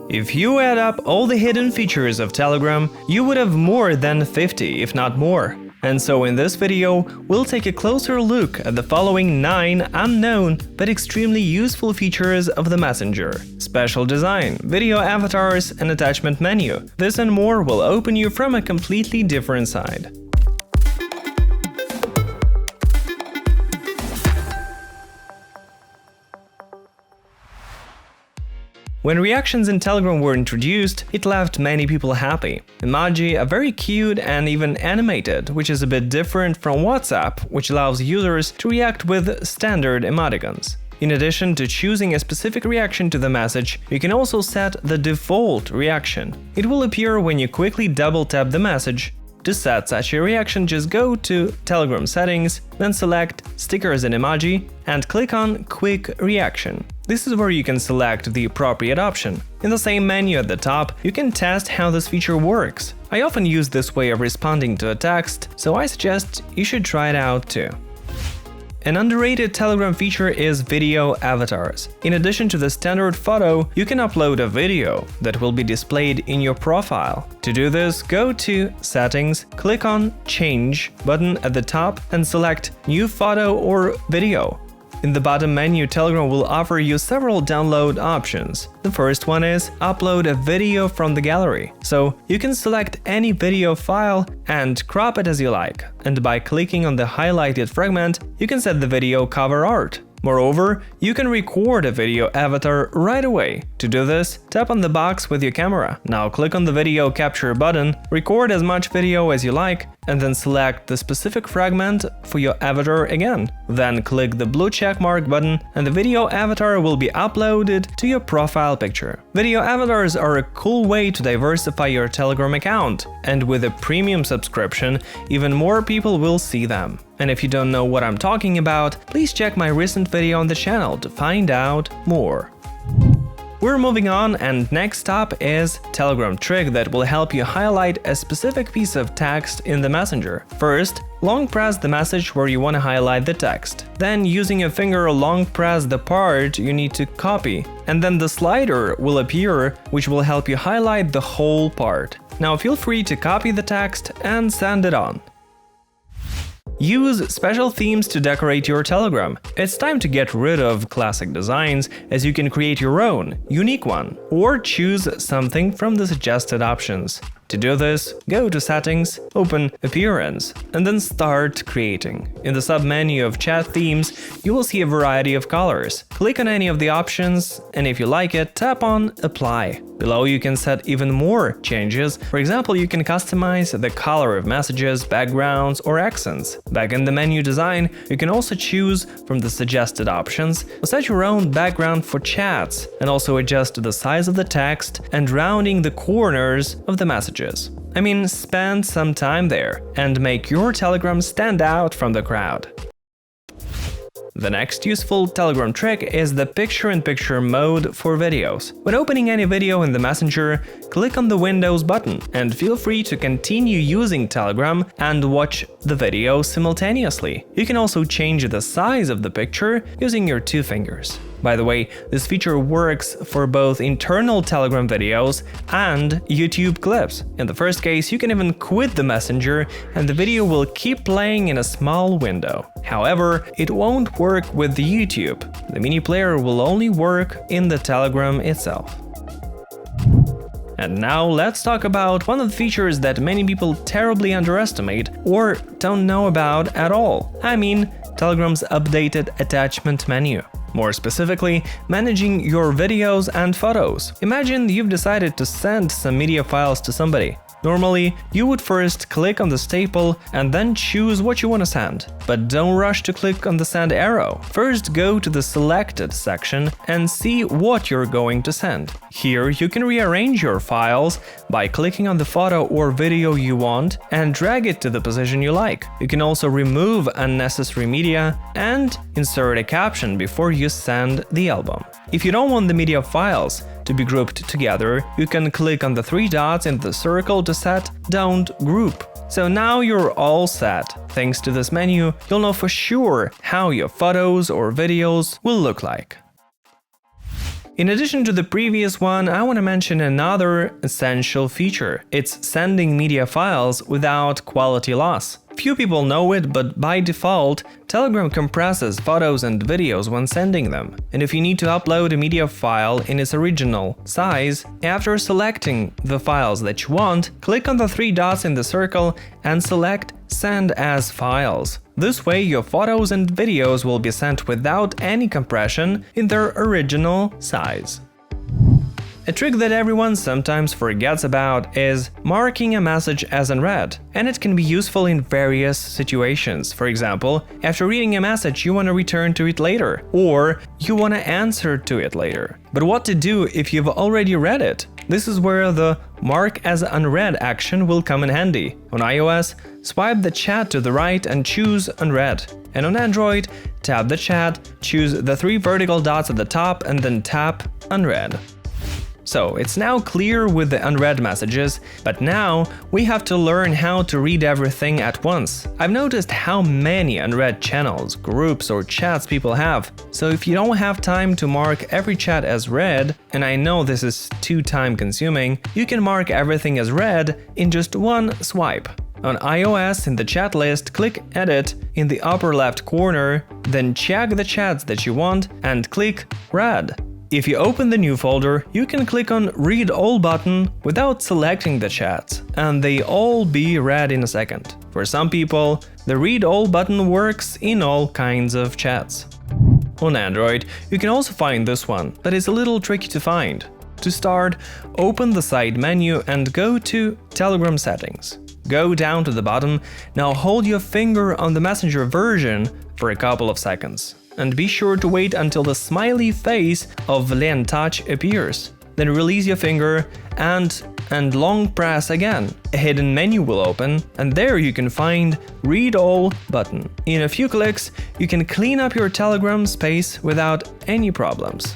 If you add up all the hidden features of Telegram, you would have more than 50, if not more. And so in this video, we'll take a closer look at the following 9 unknown but extremely useful features of the Messenger. Special design, video avatars, and attachment menu. This and more will open you from a completely different side. When reactions in Telegram were introduced, it left many people happy. Emoji are very cute and even animated, which is a bit different from WhatsApp, which allows users to react with standard emoticons. In addition to choosing a specific reaction to the message, you can also set the default reaction. It will appear when you quickly double-tap the message. To set such a reaction, just go to Telegram settings, then select Stickers and Emoji, and click on Quick Reaction. This is where you can select the appropriate option. In the same menu at the top, you can test how this feature works. I often use this way of responding to a text, so I suggest you should try it out too. An underrated Telegram feature is video avatars. In addition to the standard photo, you can upload a video that will be displayed in your profile. To do this, go to Settings, click on Change button at the top and select New Photo or Video. In the bottom menu, Telegram will offer you several download options. The first one is upload a video from the gallery. So you can select any video file and crop it as you like. And by clicking on the highlighted fragment, you can set the video cover art. Moreover, you can record a video avatar right away. To do this, tap on the box with your camera. Now click on the video capture button, record as much video as you like, and then select the specific fragment for your avatar again. Then click the blue checkmark button and the video avatar will be uploaded to your profile picture. Video avatars are a cool way to diversify your Telegram account, and with a premium subscription, even more people will see them. And if you don't know what I'm talking about, please check my recent video on the channel to find out more. We're moving on, and next up is Telegram trick that will help you highlight a specific piece of text in the Messenger. First, long press the message where you want to highlight the text. Then, using your finger, long press the part you need to copy, and then the slider will appear, which will help you highlight the whole part. Now feel free to copy the text and send it on. Use special themes to decorate your Telegram. It's time to get rid of classic designs, as you can create your own, unique one, or choose something from the suggested options. To do this, go to Settings, open Appearance, and then start creating. In the sub-menu of Chat Themes, you will see a variety of colors. Click on any of the options, and if you like it, tap on Apply. Below you can set even more changes. For example, you can customize the color of messages, backgrounds, or accents. Back in the menu design, you can also choose from the suggested options, set your own background for chats, and also adjust the size of the text and rounding the corners of the messages. I mean, spend some time there and make your Telegram stand out from the crowd. The next useful Telegram trick is the picture-in-picture mode for videos. When opening any video in the Messenger, click on the Windows button and feel free to continue using Telegram and watch the video simultaneously. You can also change the size of the picture using your 2 fingers. By the way, this feature works for both internal Telegram videos and YouTube clips. In the first case, you can even quit the Messenger and the video will keep playing in a small window. However, it won't work with the YouTube. The mini player will only work in the Telegram itself. And now let's talk about one of the features that many people terribly underestimate or don't know about at all. I mean, Telegram's updated attachment menu. More specifically, managing your videos and photos. Imagine you've decided to send some media files to somebody. Normally, you would first click on the staple and then choose what you want to send. But don't rush to click on the send arrow. First, go to the selected section and see what you're going to send. Here, you can rearrange your files by clicking on the photo or video you want and drag it to the position you like. You can also remove unnecessary media and insert a caption before you send the album. If you don't want the media files to be grouped together, you can click on the 3 dots in the circle to set Don't Group. So now you're all set. Thanks to this menu, you'll know for sure how your photos or videos will look like. In addition to the previous one, I want to mention another essential feature. It's sending media files without quality loss. Few people know it, but by default, Telegram compresses photos and videos when sending them. And if you need to upload a media file in its original size, after selecting the files that you want, click on the 3 dots in the circle and select Send as Files. This way, your photos and videos will be sent without any compression in their original size. A trick that everyone sometimes forgets about is marking a message as unread, and it can be useful in various situations. For example, after reading a message, you want to return to it later, or you want to answer to it later. But what to do if you've already read it? This is where the Mark as Unread action will come in handy. On iOS, swipe the chat to the right and choose Unread. And on Android, tap the chat, choose the 3 vertical dots at the top, and then tap Unread. So it's now clear with the unread messages, but now we have to learn how to read everything at once. I've noticed how many unread channels, groups, or chats people have. So if you don't have time to mark every chat as read, and I know this is too time consuming, you can mark everything as read in just one swipe. On iOS, in the chat list, click Edit in the upper left corner, then check the chats that you want and click Read. If you open the new folder, you can click on Read All button without selecting the chats, and they all be read in a second. For some people, the Read All button works in all kinds of chats. On Android, you can also find this one, but it's a little tricky to find. To start, open the side menu and go to Telegram settings. Go down to the bottom, now hold your finger on the Messenger version for a couple of seconds. And be sure to wait until the smiley face of Len Touch appears. Then release your finger and long press again. A hidden menu will open, and there you can find Read All button. In a few clicks, you can clean up your Telegram space without any problems.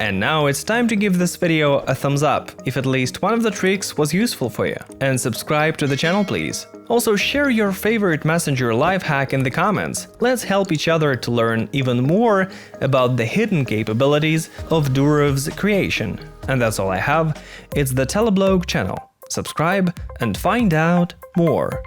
And now it's time to give this video a thumbs up if at least one of the tricks was useful for you. And subscribe to the channel, please. Also, share your favorite Messenger life hack in the comments. Let's help each other to learn even more about the hidden capabilities of Durov's creation. And that's all I have. It's the Teleblog channel. Subscribe and find out more.